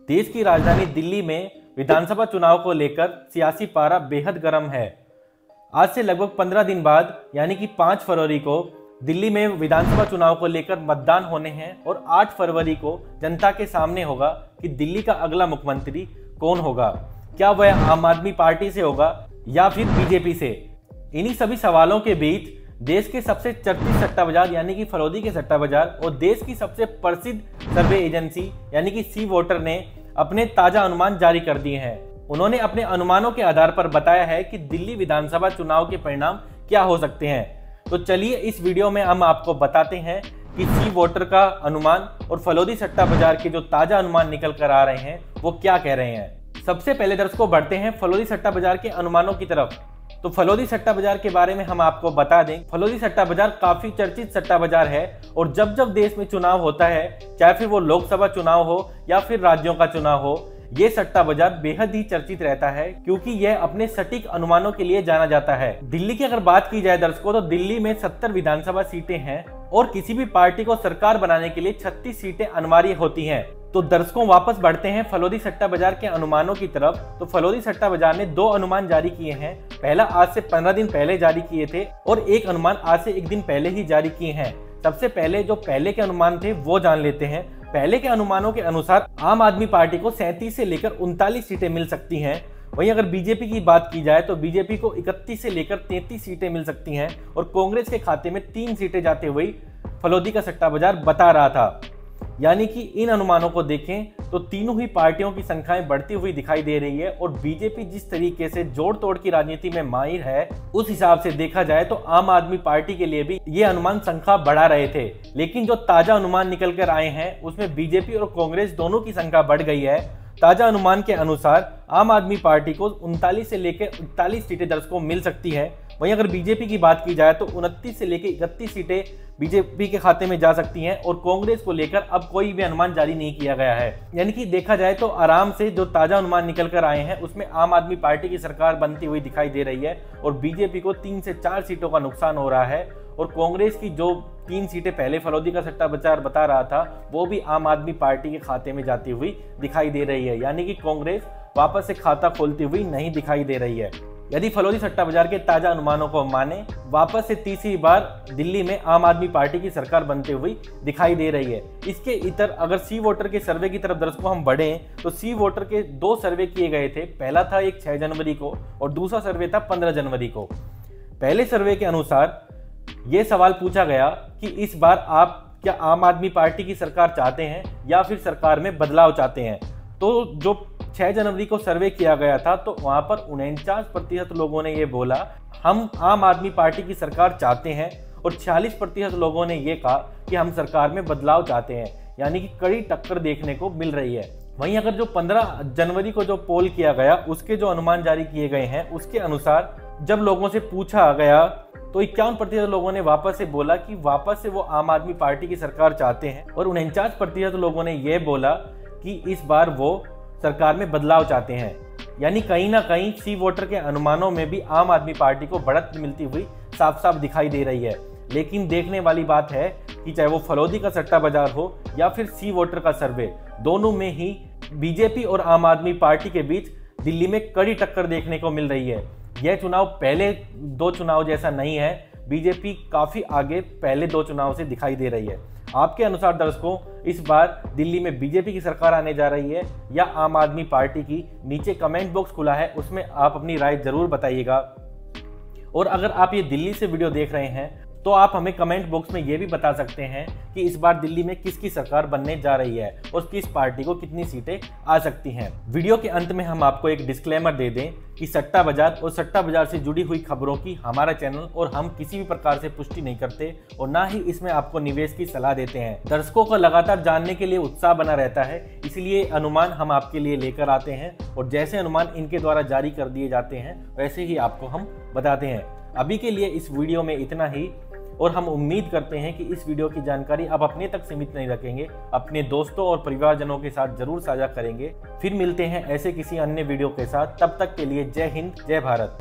देश की राजधानी दिल्ली में विधानसभा चुनाव को लेकर सियासी पारा बेहद गर्म है। आज से लगभग 15 दिन बाद यानी कि 5 फरवरी को दिल्ली में विधानसभा चुनाव को लेकर मतदान होने हैं और 8 फरवरी को जनता के सामने होगा कि दिल्ली का अगला मुख्यमंत्री कौन होगा। क्या वह आम आदमी पार्टी से होगा या फिर बीजेपी से। इन्हीं सभी सवालों के बीच देश के सबसे चर्चित सट्टा बाजार यानी कि फरोदी के सट्टा बाजार और देश की सबसे प्रसिद्ध सर्वे एजेंसी यानी कि सी वोटर ने अपने ताजा अनुमान जारी कर दिए हैं। उन्होंने अपने अनुमानों के आधार पर बताया है कि दिल्ली विधानसभा चुनाव के परिणाम क्या हो सकते हैं। तो चलिए इस वीडियो में हम आपको बताते हैं कि सी वोटर का अनुमान और फलोदी सट्टा बाजार के जो ताजा अनुमान निकल कर आ रहे हैं वो क्या कह रहे हैं। सबसे पहले दर्शकों बढ़ते हैं फलोदी सट्टा बाजार के अनुमानों की तरफ। तो फलोदी सट्टा बाजार के बारे में हम आपको बता दें, फलोदी सट्टा बाजार काफी चर्चित सट्टा बाजार है और जब जब देश में चुनाव होता है, चाहे फिर वो लोकसभा चुनाव हो या फिर राज्यों का चुनाव हो, ये सट्टा बाजार बेहद ही चर्चित रहता है क्योंकि यह अपने सटीक अनुमानों के लिए जाना जाता है। दिल्ली की अगर बात की जाए दर्शकों, तो दिल्ली में 70 विधानसभा सीटें हैं और किसी भी पार्टी को सरकार बनाने के लिए 36 सीटें अनिवार्य होती हैं। तो दर्शकों वापस बढ़ते हैं फलोदी सट्टा बाजार के अनुमानों की तरफ। तो फलोदी सट्टा बाजार ने 2 अनुमान जारी किए हैं। पहला आज से 15 दिन पहले जारी किए थे और एक अनुमान आज से 1 दिन पहले ही जारी किए हैं। सबसे पहले जो पहले के अनुमान थे वो जान लेते हैं। पहले के अनुमानों के अनुसार आम आदमी पार्टी को 37 से लेकर 39 सीटें मिल सकती हैं। वहीं अगर बीजेपी की बात की जाए तो बीजेपी को 31 से लेकर 33 सीटें मिल सकती हैं और कांग्रेस के खाते में 3 सीटें जाते हुए फलोदी का सट्टा बाजार बता रहा था। यानी कि इन अनुमानों को देखें तो तीनों ही पार्टियों की संख्याएं बढ़ती हुई दिखाई दे रही है और बीजेपी जिस तरीके से जोड़ तोड़ की राजनीति में माहिर है, उस हिसाब से देखा जाए तो आम आदमी पार्टी के लिए भी ये अनुमान संख्या बढ़ा रहे थे। लेकिन जो ताजा अनुमान निकल कर आए हैं उसमें बीजेपी और कांग्रेस दोनों की संख्या बढ़ गई है। ताजा अनुमान के अनुसार आम आदमी पार्टी को 39 से लेकर 41 सीटें दर्शकों मिल सकती है। वहीं अगर बीजेपी की बात की जाए तो 29 से लेकर 31 सीटें बीजेपी के खाते में जा सकती हैं और कांग्रेस को लेकर अब कोई भी अनुमान जारी नहीं किया गया है। यानी कि देखा जाए तो आराम से जो ताजा अनुमान निकल कर आए हैं उसमें आम आदमी पार्टी की सरकार बनती हुई दिखाई दे रही है और बीजेपी को 3 से 4 सीटों का नुकसान हो रहा है और कांग्रेस की जो 3 सीटें पहले फलोदी का सट्टा बाजार बता रहा था वो भी आम आदमी पार्टी के खाते में जाती हुई दिखाई दे रही है। यानी कि कांग्रेस वापस से खाता खोलती हुई नहीं दिखाई दे रही है। यदि फलोदी सट्टा बाजार के ताजा अनुमानों को माने, वापस से तीसरी बार दिल्ली में आम आदमी पार्टी की सरकार बनते हुई दिखाई दे रही है। इसके इतर अगर सी वोटर के सर्वे की तरफ दर्शकों हम बढ़ें तो सी वोटर के 2 सर्वे किए गए थे। पहला था एक 6 जनवरी को और दूसरा सर्वे था 15 जनवरी को। पहले सर्वे के अनुसार यह सवाल पूछा गया कि इस बार आप क्या आम आदमी पार्टी की सरकार चाहते हैं या फिर सरकार में बदलाव चाहते हैं। तो जो 6 जनवरी को सर्वे किया गया था तो वहां पर 49% लोगों ने ये बोला हम आम आदमी पार्टी की सरकार चाहते हैं और 46% लोगों ने ये कहा कि हम सरकार में बदलाव चाहते हैं। यानी कि कड़ी टक्कर देखने को मिल रही है। वहीं अगर जो 15 जनवरी को जो पोल किया गया उसके जो अनुमान जारी किए गए हैं उसके अनुसार जब लोगों से पूछा गया तो 51% लोगों ने वापस से बोला कि वापस से वो आम आदमी पार्टी की सरकार चाहते हैं और 49% लोगों ने यह बोला कि इस बार वो सरकार में बदलाव चाहते हैं। यानी कहीं ना कहीं सी वोटर के अनुमानों में भी आम आदमी पार्टी को बढ़त मिलती हुई साफ साफ दिखाई दे रही है। लेकिन देखने वाली बात है कि चाहे वो फलोदी का सट्टा बाजार हो या फिर सी वोटर का सर्वे, दोनों में ही बीजेपी और आम आदमी पार्टी के बीच दिल्ली में कड़ी टक्कर देखने को मिल रही है। यह चुनाव पहले 2 चुनाव जैसा नहीं है। बीजेपी काफी आगे पहले 2 चुनाव से दिखाई दे रही है। आपके अनुसार दर्शकों इस बार दिल्ली में बीजेपी की सरकार आने जा रही है या आम आदमी पार्टी की? नीचे कमेंट बॉक्स खुला है, उसमें आप अपनी राय जरूर बताइएगा। और अगर आप ये दिल्ली से वीडियो देख रहे हैं तो आप हमें कमेंट बॉक्स में ये भी बता सकते हैं कि इस बार दिल्ली में किसकी सरकार बनने जा रही है और किस पार्टी को कितनी सीटें आ सकती हैं। वीडियो के अंत में हम आपको एक डिस्क्लेमर दे दें कि सट्टा बाजार और सट्टा बाजार से जुड़ी हुई खबरों की हमारा चैनल और हम किसी भी प्रकार से पुष्टि नहीं करते और ना ही इसमें आपको निवेश की सलाह देते हैं। दर्शकों को लगातार जानने के लिए उत्साह बना रहता है, इसलिए अनुमान हम आपके लिए लेकर आते हैं और जैसे अनुमान इनके द्वारा जारी कर दिए जाते हैं वैसे ही आपको हम बताते हैं। अभी के लिए इस वीडियो में इतना ही और हम उम्मीद करते हैं कि इस वीडियो की जानकारी आप अपने तक सीमित नहीं रखेंगे, अपने दोस्तों और परिवारजनों के साथ जरूर साझा करेंगे। फिर मिलते हैं ऐसे किसी अन्य वीडियो के साथ। तब तक के लिए जय हिंद, जय भारत।